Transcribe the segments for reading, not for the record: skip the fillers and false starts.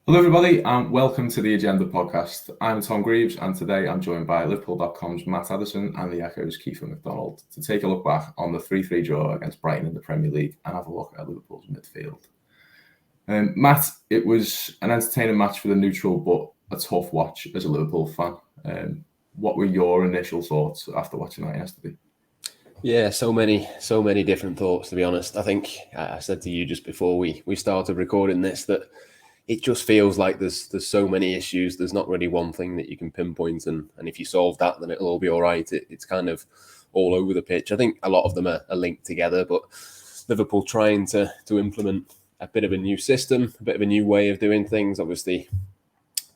Hello everybody and welcome to the Agenda podcast. I'm Tom Greaves and today I'm joined by Liverpool.com's Matt Addison and the Echo's Keifer MacDonald to take a look back on the 3-3 draw against Brighton in the Premier League and have a look at Liverpool's midfield. Matt, it was an entertaining match for the neutral but a tough watch as a Liverpool fan. What were your initial thoughts after watching that yesterday? Yeah, so many different thoughts, to be honest. I think I said to you just before we started recording this that it just feels like there's so many issues. There's not really one thing that you can pinpoint, and if you solve that, then it'll all be all right. It's kind of all over the pitch. I think a lot of them are linked together, but Liverpool trying to implement a bit of a new system, a bit of a new way of doing things. Obviously,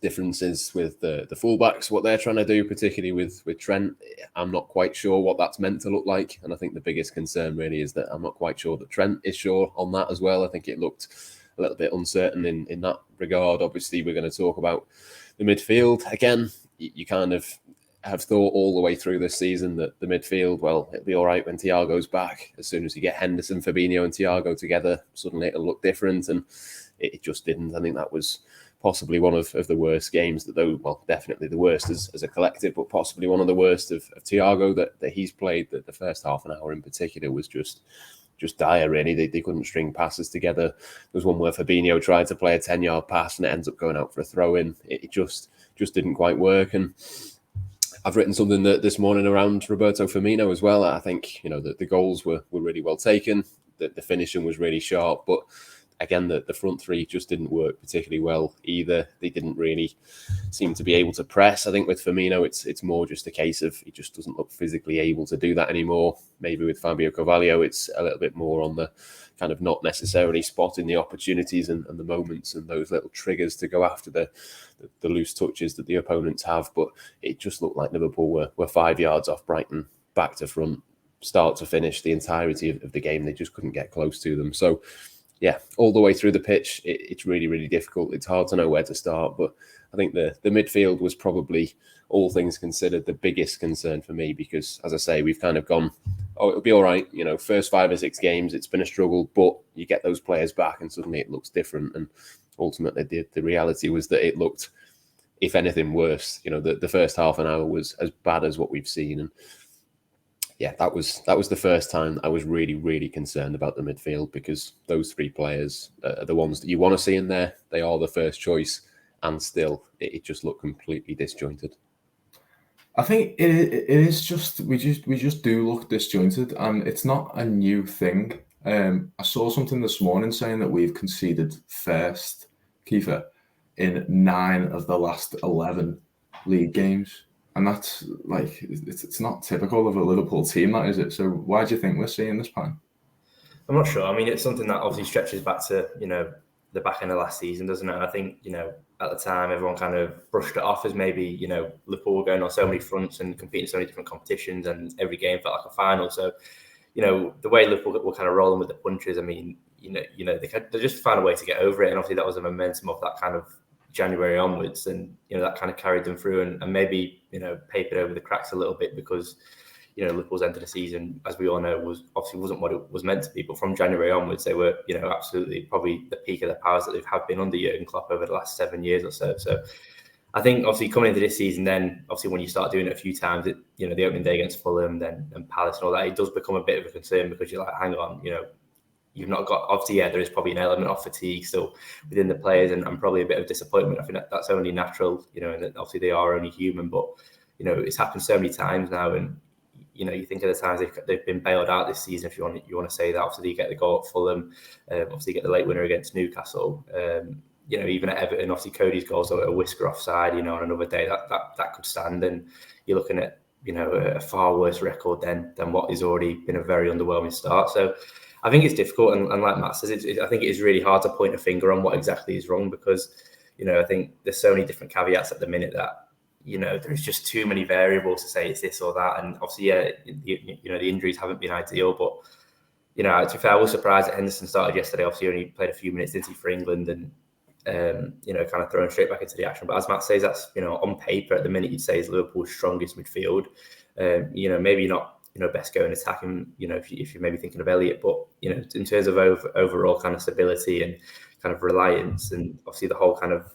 differences with the fullbacks, what they're trying to do, particularly with Trent. I'm not quite sure what that's meant to look like, and I think the biggest concern really is that I'm not quite sure that Trent is sure on that as well. I think it looked a little bit uncertain in that regard. Obviously, we're going to talk about the midfield. Again, you kind of have thought all the way through this season that the midfield, well, it'll be all right when Thiago's back. As soon as you get Henderson, Fabinho and Thiago together, suddenly it'll look different, and it just didn't. I think that was possibly one of the worst games definitely the worst as a collective, but possibly one of the worst of Thiago that he's played. That the first half an hour in particular was just dire, really. They couldn't string passes together. There was one where Fabinho tried to play a 10-yard pass and it ends up going out for a throw-in. It just didn't quite work. And I've written something this morning around Roberto Firmino as well. I think, that the goals were really well taken. The finishing was really sharp, but again, the front three just didn't work particularly well either. They didn't really seem to be able to press. I think with Firmino, it's more just a case of he just doesn't look physically able to do that anymore. Maybe with Fabio Carvalho, it's a little bit more on the kind of not necessarily spotting the opportunities and the moments and those little triggers to go after the loose touches that the opponents have. But it just looked like Liverpool were 5 yards off Brighton, back to front, start to finish, the entirety of the game. They just couldn't get close to them. So, yeah, all the way through the pitch, it's really, really difficult. It's hard to know where to start, but I think the midfield was probably, all things considered, the biggest concern for me because, as I say, we've kind of gone, it'll be all right. First 5 or 6 games, it's been a struggle, but you get those players back and suddenly it looks different. And ultimately, the reality was that it looked, if anything, worse. The first half an hour was as bad as what we've seen. And yeah, that was the first time I was really, really concerned about the midfield because those 3 players are the ones that you want to see in there. They are the first choice, and still, it just looked completely disjointed. I think it is just we just do look disjointed, and it's not a new thing. I saw something this morning saying that we've conceded first, Keifer, in 9 of the last 11 league games. And that's it's not typical of a Liverpool team, that is it? So why do you think we're seeing this pattern? I'm not sure. I mean, it's something that obviously stretches back to, the back end of last season, doesn't it? I think, at the time, everyone kind of brushed it off as maybe, Liverpool were going on so many fronts and competing in so many different competitions and every game felt like a final. So, the way Liverpool were kind of rolling with the punches, I mean, they just found a way to get over it. And obviously that was the momentum of that kind of January onwards, and that kind of carried them through and maybe papered over the cracks a little bit because Liverpool's end of the season, as we all know, wasn't what it was meant to be. But from January onwards, they were absolutely probably the peak of their powers that they have been under Jurgen Klopp over the last 7 years or so. So I think obviously coming into this season, then obviously when you start doing it a few times, the opening day against Fulham, then and Palace and all that, it does become a bit of a concern because you're like, hang on, you've not got, obviously, there is probably an element of fatigue still within the players and probably a bit of disappointment. I think that's only natural, and obviously they are only human, but, it's happened so many times now. And, you think of the times they've been bailed out this season, if you want to say that. Obviously, you get the goal at Fulham, obviously you get the late winner against Newcastle. Even at Everton, obviously Cody's goals are a whisker offside, on another day that could stand. And you're looking at, a far worse record than what has already been a very underwhelming start. So, I think it's difficult, and like Matt says, I think it is really hard to point a finger on what exactly is wrong because, I think there's so many different caveats at the minute that, there's just too many variables to say it's this or that. And obviously, the injuries haven't been ideal, but, to be fair, I was surprised that Henderson started yesterday. Obviously, only played a few minutes, didn't he, for England, and, kind of thrown straight back into the action. But as Matt says, that's, on paper at the minute, you'd say is Liverpool's strongest midfield. Maybe not, best going attacking, if you're maybe thinking of Elliott, but, in terms of overall kind of stability and kind of reliance, and obviously the whole kind of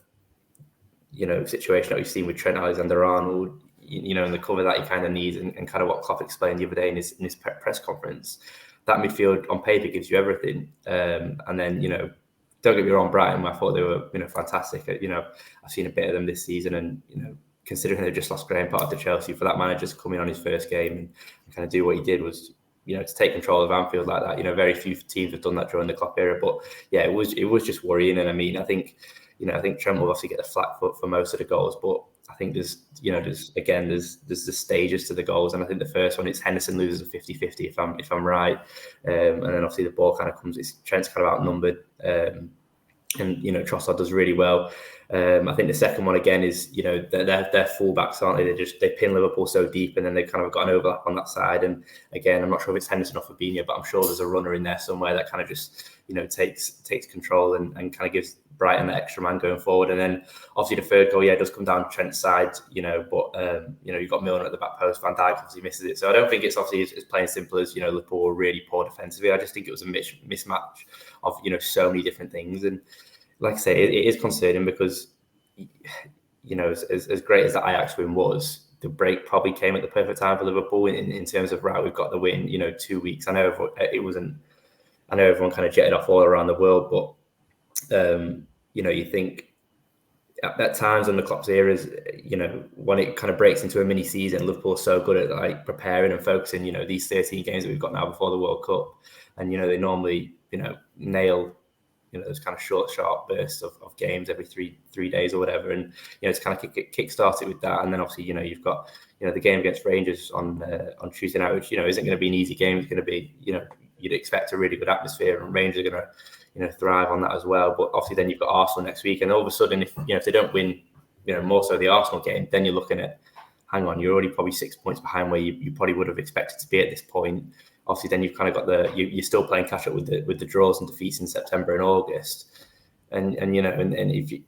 situation that we've seen with Trent Alexander-Arnold, and the cover that he kind of needs, and kind of what Klopp explained the other day in his press conference, that midfield on paper gives you everything. And then, don't get me wrong, Brighton, I thought they were, fantastic. I've seen a bit of them this season, and, considering they just lost Graham Potter to Chelsea, for that manager to come in on his first game and kind of do what he did was, to take control of Anfield like that. Very few teams have done that during the Klopp era. But yeah, it was just worrying. And I mean, I think Trent will obviously get the flack for most of the goals, but I think there's the stages to the goals, and I think the first one, it's Henderson loses a 50-50 if I'm right, and then obviously the ball kind of comes. Trent's kind of outnumbered, and Trossard does really well. I think the second one again is they're fullbacks, aren't they? They pin Liverpool so deep, and then they kind of got an overlap on that side. And again, I'm not sure if it's Henderson or Fabinho, but I'm sure there's a runner in there somewhere that kind of just takes control and kind of gives Brighton that extra man going forward. And then obviously the third goal, does come down Trent's side, but you've got Milner at the back post, Van Dijk obviously misses it. So I don't think it's obviously as plain and simple as Liverpool were really poor defensively. I just think it was a mismatch of so many different things. And like I say, it is concerning because as great as the Ajax win was, the break probably came at the perfect time for Liverpool in terms of, right, we've got the win, 2 weeks. I know everyone kind of jetted off all around the world, but you think at times on the Klopp's eras, when it kind of breaks into a mini season, Liverpool are so good at like preparing and focusing, these 13 games that we've got now before the World Cup, and they normally nail those kind of short, sharp bursts of games every three days or whatever, and it's kind of kick-start it with that. And then obviously you've got the game against Rangers on Tuesday night, which isn't going to be an easy game. It's going to be you'd expect a really good atmosphere, and Rangers are going to thrive on that as well. But obviously then you've got Arsenal next week, and all of a sudden if they don't win more so the Arsenal game, then you're looking at, hang on, you're already probably 6 points behind where you probably would have expected to be at this point. Obviously, then you've kind of got you're still playing catch up with the draws and defeats in September and August, and if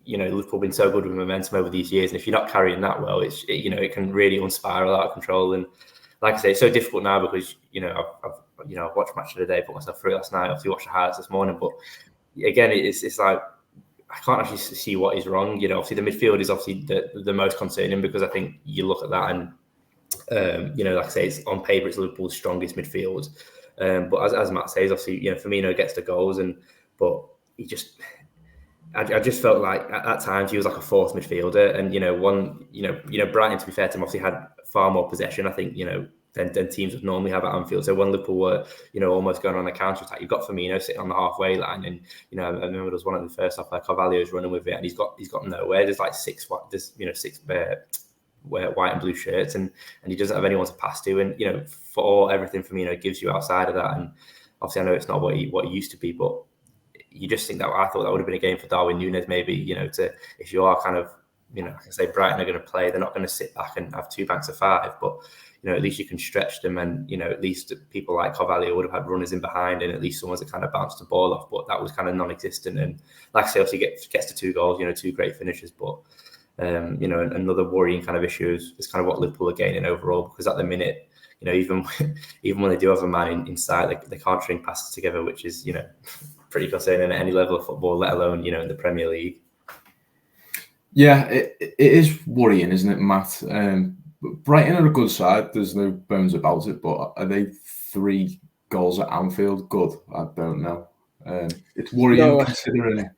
Liverpool have been so good with momentum over these years, and if you're not carrying that well, it can really unspiral out of control. And like I say, it's so difficult now because I've watched Match of the Day, put myself through it last night. Obviously, watched the highlights this morning, but again, it's like I can't actually see what is wrong. Obviously the midfield is obviously the most concerning, because I think you look at that and. Like I say, it's on paper, it's Liverpool's strongest midfield. But as Matt says, obviously, Firmino gets the goals, but I just felt like at times he was like a fourth midfielder. And Brighton, to be fair to him, obviously had far more possession, I think, than teams would normally have at Anfield. So when Liverpool were, almost going on a counter attack, you've got Firmino sitting on the halfway line, and I remember there was one of the first off where Carvalho's running with it, and he's got nowhere. There's like six wear white and blue shirts, and he doesn't have anyone to pass to, and for everything Firmino gives you outside of that. And obviously I know it's not what he used to be, but you just think that I thought that would have been a game for Darwin Núñez maybe, to, if you are kind of, like I say, Brighton are going to play, they're not going to sit back and have 2 banks of 5, but at least you can stretch them, and at least people like Carvalho would have had runners in behind, and at least someone's to kind of bounce the ball off. But that was kind of non-existent, and like I say, obviously gets to 2 goals, 2 great finishes, but another worrying kind of issue is kind of what Liverpool are gaining overall, because at the minute, even when they do have a man inside, they can't string passes together, which is pretty concerning at any level of football, let alone in the Premier League. Yeah, it is worrying, isn't it, Matt? Brighton are a good side, there's no bones about it, but are they 3 goals at Anfield good? I don't know. It's worrying considering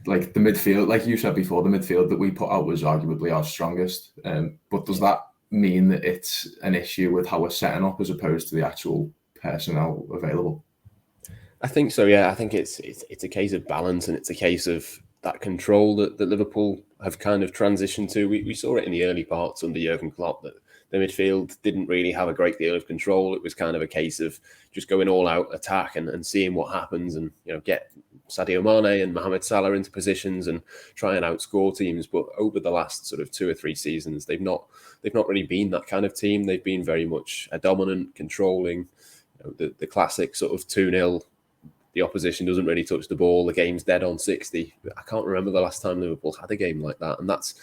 like the midfield, like you said before, the midfield that we put out was arguably our strongest. But does that mean that it's an issue with how we're setting up as opposed to the actual personnel available? I think so, yeah. I think it's a case of balance, and it's a case of that control that Liverpool have kind of transitioned to. We saw it in the early parts under Jurgen Klopp, that the midfield didn't really have a great deal of control. It was kind of a case of just going all out attack and seeing what happens, and get Sadio Mane and Mohamed Salah into positions and try and outscore teams. But over the last sort of 2 or 3 seasons, they've not really been that kind of team. They've been very much a dominant, controlling, the classic sort of 2-0. The opposition doesn't really touch the ball. The game's dead on 60. I can't remember the last time Liverpool had a game like that. And that's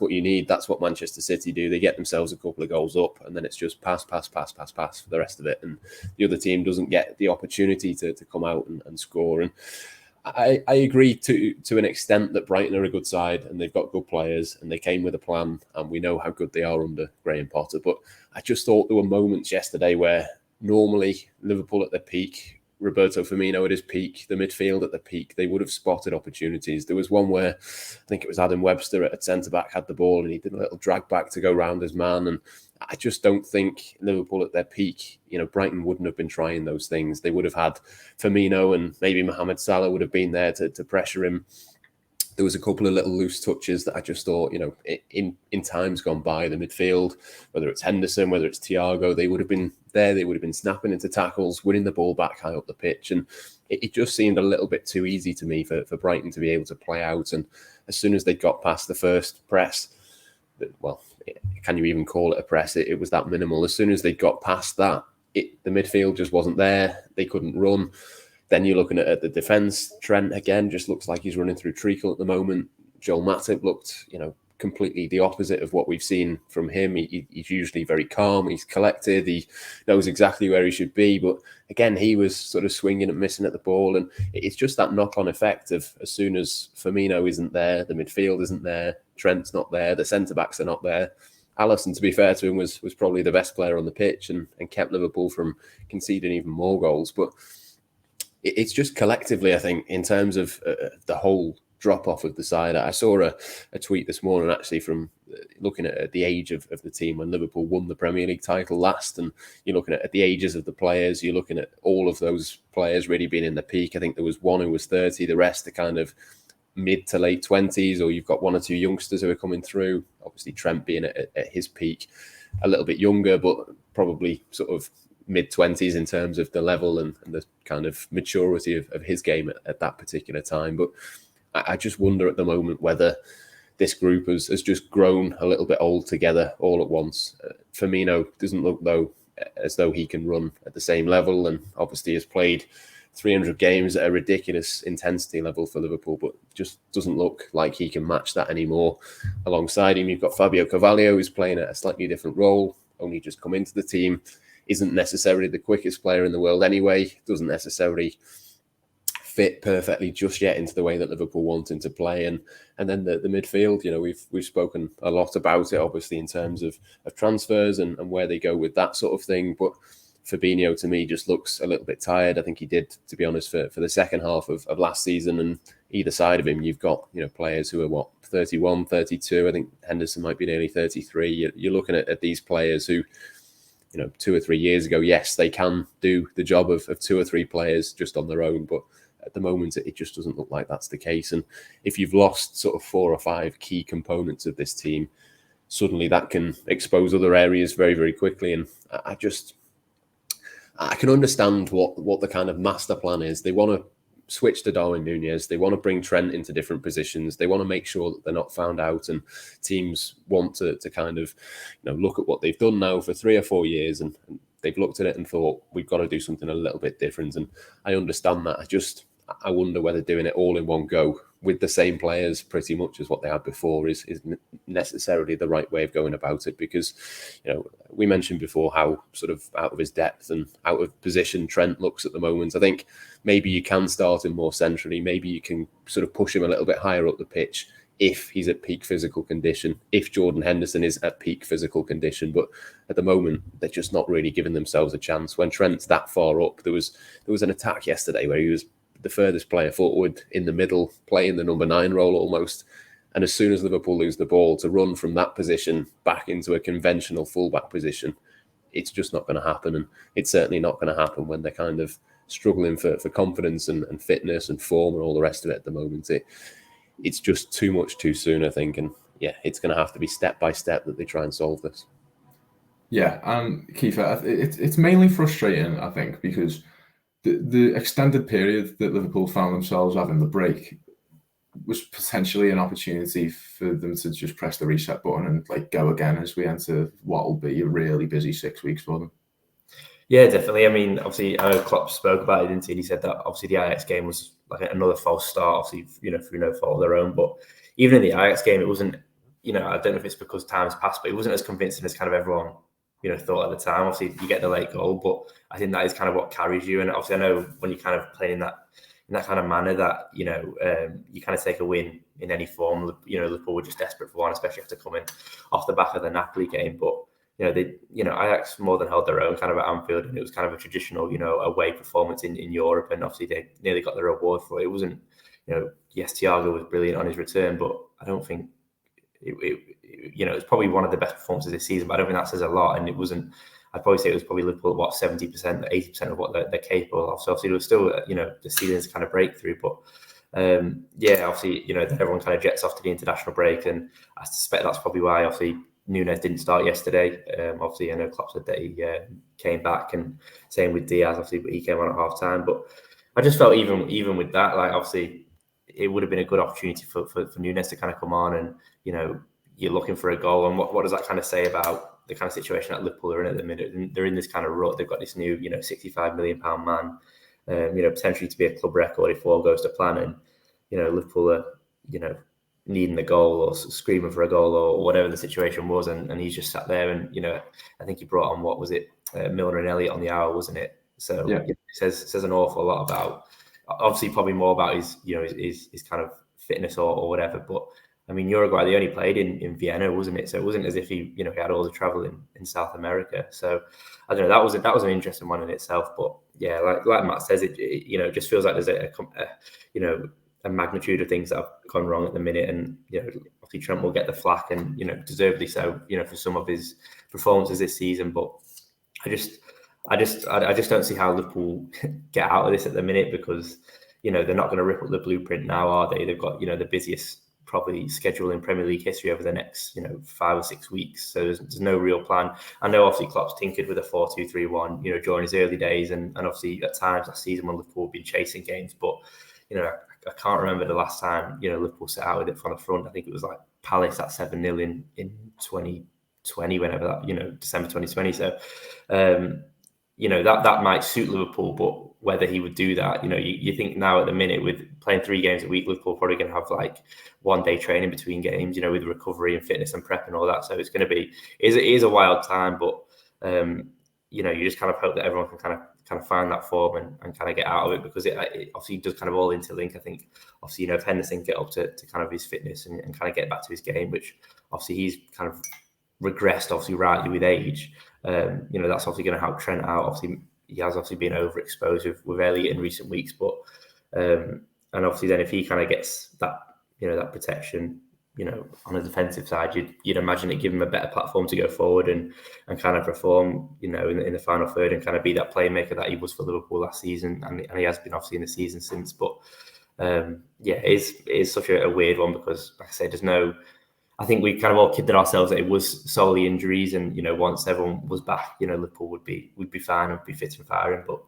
what you need. That's what Manchester City do. They get themselves a couple of goals up, and then it's just pass for the rest of it. And the other team doesn't get the opportunity to come out and score. And I agree to an extent that Brighton are a good side and they've got good players and they came with a plan and we know how good they are under Graham Potter. But I just thought there were moments yesterday where normally Liverpool at their peak, Roberto Firmino at his peak, the midfield at the peak, they would have spotted opportunities. There was one where I think it was Adam Webster at centre-back had the ball and he did a little drag back to go round his man. And I just don't think Liverpool at their peak, Brighton wouldn't have been trying those things. They would have had Firmino and maybe Mohamed Salah would have been there to pressure him. There was a couple of little loose touches that I just thought, in times gone by, the midfield, whether it's Henderson, whether it's Thiago, they would have been there. They would have been snapping into tackles, winning the ball back high up the pitch. And it just seemed a little bit too easy to me for Brighton to be able to play out. And as soon as they got past the first press, well, can you even call it a press? It was that minimal. As soon as they got past that, the midfield just wasn't there. They couldn't run. Then you're looking at the defence. Trent, again, just looks like he's running through treacle at the moment. Joel Matip looked, completely the opposite of what we've seen from him. He's usually very calm. He's collected. He knows exactly where he should be. But again, he was sort of swinging and missing at the ball. And it's just that knock-on effect of as soon as Firmino isn't there, the midfield isn't there, Trent's not there, the centre-backs are not there. Alisson, to be fair to him, was probably the best player on the pitch and kept Liverpool from conceding even more goals. But it's just collectively, I think, in terms of the whole drop-off of the side. I saw a tweet this morning, actually, from looking at the age of the team when Liverpool won the Premier League title last, and you're looking at the ages of the players, you're looking at all of those players really being in the peak. I think there was one who was 30, the rest are kind of mid to late 20s, or you've got one or two youngsters who are coming through. Obviously, Trent being at his peak, a little bit younger, but probably sort of mid-20s in terms of the level and the kind of maturity of his game at that particular time. But I just wonder at the moment whether this group has just grown a little bit old together all at once. Firmino doesn't look as though he can run at the same level, and obviously has played 300 games at a ridiculous intensity level for Liverpool, but just doesn't look like he can match that anymore. Alongside him, you've got Fabio Carvalho, who's playing a slightly different role, only just come into the team, isn't necessarily the quickest player in the world anyway, doesn't necessarily fit perfectly just yet into the way that Liverpool want him to play. And then the midfield, we've spoken a lot about it, obviously, in terms of transfers and where they go with that sort of thing. But Fabinho, to me, just looks a little bit tired. I think he did, to be honest, for the second half of last season. And either side of him, you've got players who are 31, 32. I think Henderson might be nearly 33. You're looking at these players who, 2 or 3 years ago, yes, they can do the job of 2 or 3 players just on their own. But at the moment, it just doesn't look like that's the case. And if you've lost sort of 4 or 5 key components of this team, suddenly that can expose other areas very, very quickly. And I can understand what the kind of master plan is. They want to switch to Darwin Núñez. They want to bring Trent into different positions. They want to make sure that they're not found out, and teams want to kind of look at what they've done now for 3 or 4 years, and they've looked at it and thought, we've got to do something a little bit different. And I understand that. I wonder whether doing it all in one go with the same players pretty much as what they had before is necessarily the right way of going about it. Because, we mentioned before how sort of out of his depth and out of position Trent looks at the moment. I think maybe you can start him more centrally. Maybe you can sort of push him a little bit higher up the pitch if he's at peak physical condition, if Jordan Henderson is at peak physical condition. But at the moment, they're just not really giving themselves a chance. When Trent's that far up, there was an attack yesterday where he was the furthest player forward in the middle, playing the number 9 role almost. And as soon as Liverpool lose the ball, to run from that position back into a conventional fullback position, it's just not going to happen. And it's certainly not going to happen when they're kind of struggling for confidence and fitness and form and all the rest of it at the moment. It's just too much too soon, I think. And yeah, it's going to have to be step by step that they try and solve this. Yeah, and Keifer, it's mainly frustrating, I think, because the extended period that Liverpool found themselves having, the break, was potentially an opportunity for them to just press the reset button and go again as we enter what will be a really busy 6 weeks for them. Yeah, definitely. I mean, obviously, I know Klopp spoke about it, didn't he? And he said that obviously the Ajax game was like another false start, obviously, through no fault of their own. But even in the Ajax game, it wasn't, I don't know if it's because time's passed, but it wasn't as convincing as kind of everyone thought at the time. Obviously, you get the late goal, but I think that is kind of what carries you. And obviously, I know when you're kind of playing in that, that kind of manner that, you kind of take a win in any form. Liverpool were just desperate for one, especially after coming off the back of the Napoli game. But, Ajax more than held their own kind of at Anfield, and it was kind of a traditional, away performance in Europe. And obviously they nearly got the reward for it. It wasn't, yes, Thiago was brilliant on his return, but I don't think it's probably one of the best performances this season, but I don't think that says a lot. And it wasn't, I'd probably say it was probably Liverpool at 70%, 80% of what they're capable of. So obviously there was still, the ceiling's kind of breakthrough, but obviously, everyone kind of jets off to the international break, and I suspect that's probably why obviously Núñez didn't start yesterday. Obviously, I know Klopp said that he came back, and same with Diaz, obviously, but he came on at half time. But I just felt even with that, like obviously it would have been a good opportunity for Núñez to kind of come on, and you're looking for a goal. And what does that kind of say about the kind of situation that Liverpool are in at the minute? And they're in this kind of rut. They've got this new, £65 million man, potentially to be a club record if all goes to plan. And, Liverpool are, needing the goal or screaming for a goal or whatever the situation was. And he's just sat there, and, I think he brought on, what was it? Milner and Elliott on the hour, wasn't it? So it says an awful lot about, obviously probably more about his, his kind of fitness or whatever. But I mean, Uruguay, they only played in Vienna, wasn't it? So it wasn't as if he, he had all the travel in South America. So I don't know, that was an interesting one in itself. But yeah, like Matt says, it just feels like there's a magnitude of things that have gone wrong at the minute. And, obviously Trent will get the flack, and, deservedly so, for some of his performances this season. But I just don't see how Liverpool get out of this at the minute, because, they're not going to rip up the blueprint now, are they? They've got, the busiest probably schedule in Premier League history over the next, 5 or 6 weeks. So there's no real plan. I know obviously Klopp's tinkered with a 4-2-3-1, during his early days, and obviously at times last season when Liverpool have been chasing games. But, I can't remember the last time, Liverpool set out with it from the front. I think it was like Palace at 7-0 in 2020, whenever that, December 2020. So, that might suit Liverpool, but whether he would do that, you think now at the minute with playing 3 games a week, Liverpool probably going to have like 1 day training between games, with recovery and fitness and prep and all that. So it's going to be, it is a wild time, but, you just kind of hope that everyone can kind of find that form and kind of get out of it, because it obviously does kind of all interlink. I think obviously, if Henderson get up to kind of his fitness and kind of get back to his game, which obviously he's kind of regressed, obviously rightly with age, that's obviously going to help Trent out. Obviously, he has obviously been overexposed with Elliott in recent weeks, but and obviously then if he kind of gets that, that protection, on the defensive side, you'd imagine it give him a better platform to go forward and kind of perform, in the final third, and kind of be that playmaker that he was for Liverpool last season, and he has been obviously in the season since. But it is such a weird one, because like I said, I think we kind of all kidded ourselves that it was solely injuries, and once everyone was back, Liverpool would be fine and would be fit and firing. But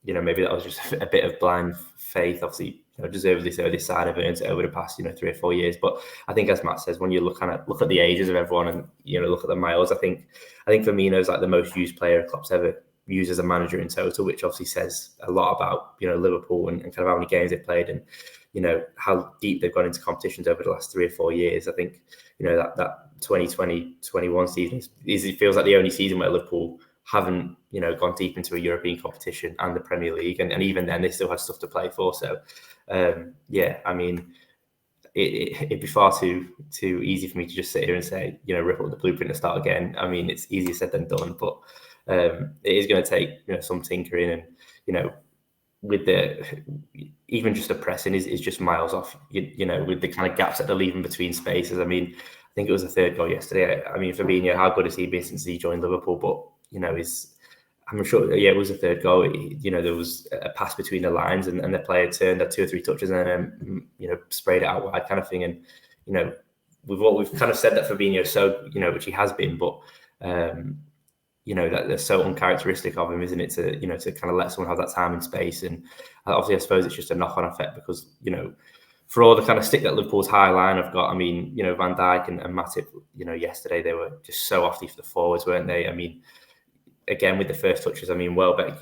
maybe that was just a bit of blind faith. Obviously, deservedly so, this side have earned it over the past 3 or 4 years. But I think, as Matt says, when you look at the ages of everyone and look at the miles, I think Firmino's like the most used player Klopp's ever used as a manager in total, which obviously says a lot about Liverpool and kind of how many games they've played, and how deep they've gone into competitions over the last 3 or 4 years. I think that 2020-21 season it feels like the only season where Liverpool haven't gone deep into a European competition and the Premier League, and even then they still had stuff to play for. So I mean, it'd be far too easy for me to just sit here and say, rip up the blueprint and start again. I mean, it's easier said than done, but it is going to take some tinkering, and with even just the pressing is just miles off, with the kind of gaps that they're leaving between spaces. I mean, I think it was the 3rd goal yesterday. I mean, Fabinho, how good has he been since he joined Liverpool? But I'm sure, it was the 3rd goal. There was a pass between the lines, and the player turned at 2 or 3 touches and then, sprayed it out wide, kind of thing. And, we've kind of said that Fabinho, so, which he has been, but, that they're so uncharacteristic of him, isn't it? To kind of let someone have that time and space. And obviously, I suppose it's just a knock-on effect, because, for all the kind of stick that Liverpool's high line have got, I mean, Van Dijk and Matip, yesterday they were just so off the forwards, weren't they? I mean, again, with the first touches, I mean, Welbeck,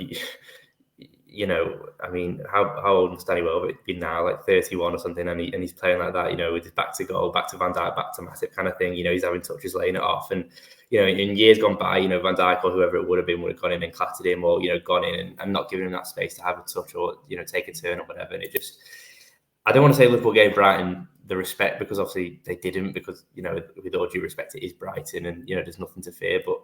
you know, I mean, how old must Danny Welbeck be now? Like 31 or something, and he's playing like that, you know, with his back to goal, back to Van Dijk, back to Matip kind of thing. You know, he's having touches, laying it off, and you know, in years gone by, you know, Van Dijk or whoever it would have gone in and clattered him, or you know, gone in and not given him that space to have a touch or you know, take a turn or whatever. And it just, I don't want to say Liverpool gave Brighton the respect, because obviously they didn't, because you know, with all due respect, it is Brighton, and you know, there's nothing to fear. But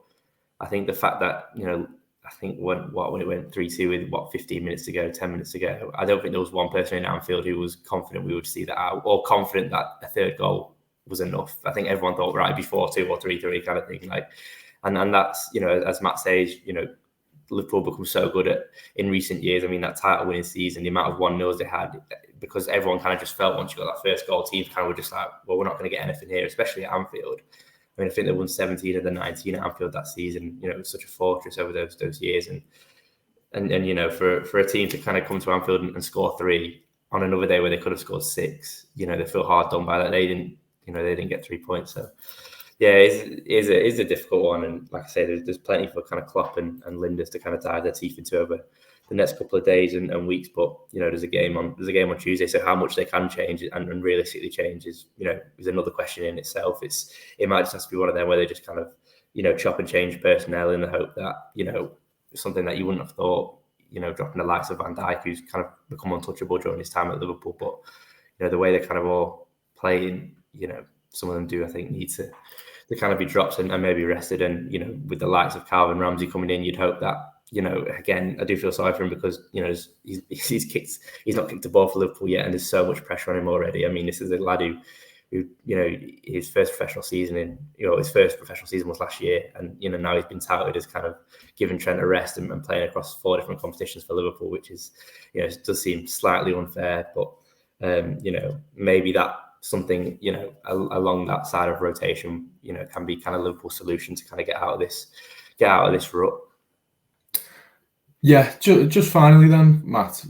I think the fact that, you know, I think when it went 3-2 with 15 minutes to go, 10 minutes to go, I don't think there was one person in Anfield who was confident we would see that out, or confident that a third goal was enough. I think everyone thought, right, before 2 or 3-3 kind of thing. Like, and that's, you know, as Matt says, you know, Liverpool become so good at in recent years. I mean, that title winning season, the amount of 1-0s they had, because everyone kind of just felt once you got that first goal, teams kind of were just like, well, we're not going to get anything here, especially at Anfield. I mean, I think they won 17 of the 19 at Anfield that season. You know, it was such a fortress over those years, and you know, for a team to kind of come to Anfield and score 3 on another day where they could have scored 6, you know, they feel hard done by that. They didn't get 3 points. So yeah, it is a difficult one, and like I say, there's plenty for kind of Klopp and Linders to kind of dive their teeth into over the next couple of days and weeks. But you know, there's a game on Tuesday, so how much they can change and realistically change is, you know, is another question in itself. It might just have to be one of them where they just kind of, you know, chop and change personnel in the hope that, you know, something that you wouldn't have thought, you know, dropping the likes of Van Dijk, who's kind of become untouchable during his time at Liverpool. But you know, the way they're kind of all playing, you know, some of them do, I think, need to kind of be dropped and maybe rested. And you know, with the likes of Calvin Ramsey coming in, you'd hope that, you know, again, I do feel sorry for him, because you know, he's not kicked the ball for Liverpool yet, and there's so much pressure on him already. I mean, this is a lad who you know, his first professional season was last year, and you know, now he's been touted as kind of giving Trent a rest and playing across 4 different competitions for Liverpool, which is, you know, it does seem slightly unfair. But you know, maybe that something, you know, along that side of rotation, you know, can be kind of Liverpool's solution to kind of get out of this rut. Yeah, just finally then, Matt.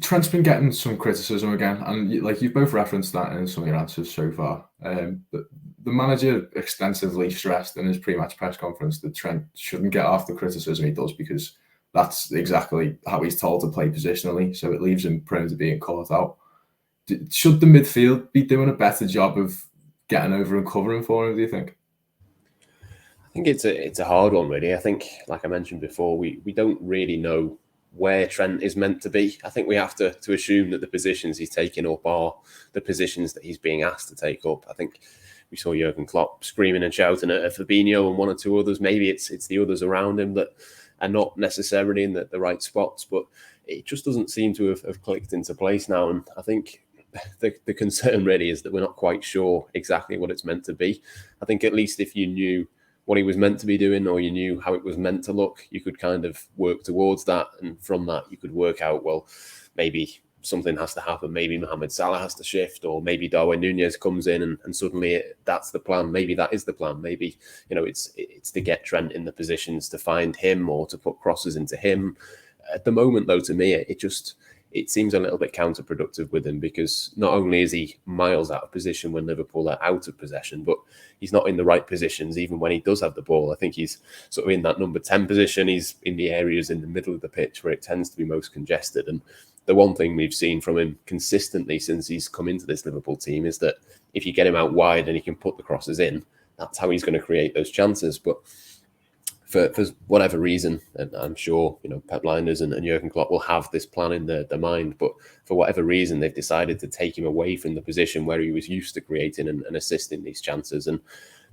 Trent's been getting some criticism again, and like you've both referenced that in some of your answers so far. But the manager extensively stressed in his pre-match press conference that Trent shouldn't get off the criticism he does, because that's exactly how he's told to play positionally. So it leaves him prone to being caught out. Should the midfield be doing a better job of getting over and covering for him, do you think? I think it's a hard one, really. I think, like I mentioned before, we don't really know where Trent is meant to be. I think we have to assume that the positions he's taking up are the positions that he's being asked to take up. I think we saw Jurgen Klopp screaming and shouting at Fabinho and 1 or 2 others. Maybe it's the others around him that are not necessarily in the right spots, but it just doesn't seem to have clicked into place now. And I think the concern really is that we're not quite sure exactly what it's meant to be. I think at least if you knew what he was meant to be doing, or you knew how it was meant to look, you could kind of work towards that. And from that, you could work out, well, maybe something has to happen. Maybe Mohamed Salah has to shift, or maybe Darwin Núñez comes in and suddenly that's the plan. Maybe that is the plan. Maybe, you know, it's to get Trent in the positions to find him or to put crosses into him. At the moment, though, to me, it seems a little bit counterproductive with him, because not only is he miles out of position when Liverpool are out of possession, but he's not in the right positions even when he does have the ball. I think he's sort of in that number 10 position. He's in the areas in the middle of the pitch where it tends to be most congested. And the one thing we've seen from him consistently since he's come into this Liverpool team is that if you get him out wide and he can put the crosses in, that's how he's going to create those chances. But for whatever reason, and I'm sure, you know, Pep Lijnders and Jurgen Klopp will have this plan in their mind, but for whatever reason, they've decided to take him away from the position where he was used to creating and assisting these chances, and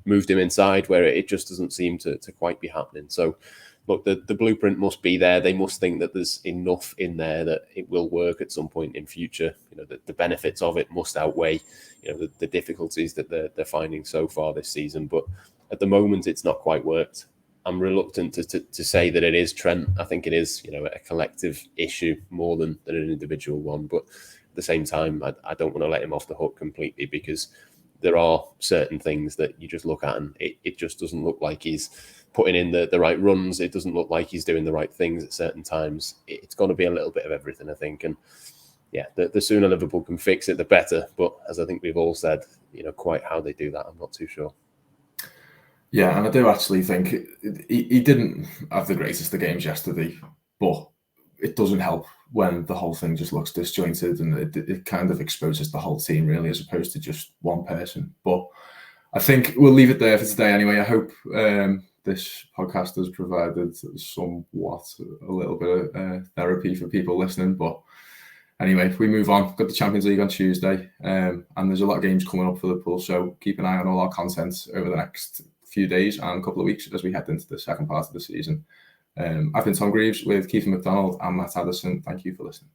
moved him inside where it just doesn't seem to quite be happening. So, look, the blueprint must be there. They must think that there's enough in there that it will work at some point in future. You know, the benefits of it must outweigh, you know, the difficulties that they're finding so far this season. But at the moment, it's not quite worked. I'm reluctant to say that it is Trent. I think it is, you know, a collective issue more than an individual one. But at the same time, I don't want to let him off the hook completely, because there are certain things that you just look at and it just doesn't look like he's putting in the right runs. It doesn't look like he's doing the right things at certain times. It's going to be a little bit of everything, I think. And yeah, the sooner Liverpool can fix it, the better. But as I think we've all said, you know, quite how they do that, I'm not too sure. Yeah, and I do actually think he didn't have the greatest of games yesterday, but it doesn't help when the whole thing just looks disjointed, and it kind of exposes the whole team really, as opposed to just one person. But I think we'll leave it there for today anyway. I hope this podcast has provided somewhat a little bit of therapy for people listening. But anyway, if we move on, got the Champions League on Tuesday, and there's a lot of games coming up for Liverpool, so keep an eye on all our content over the next few days and a couple of weeks as we head into the second part of the season. I've been Tom Greaves with Keifer MacDonald and Matt Addison. Thank you for listening.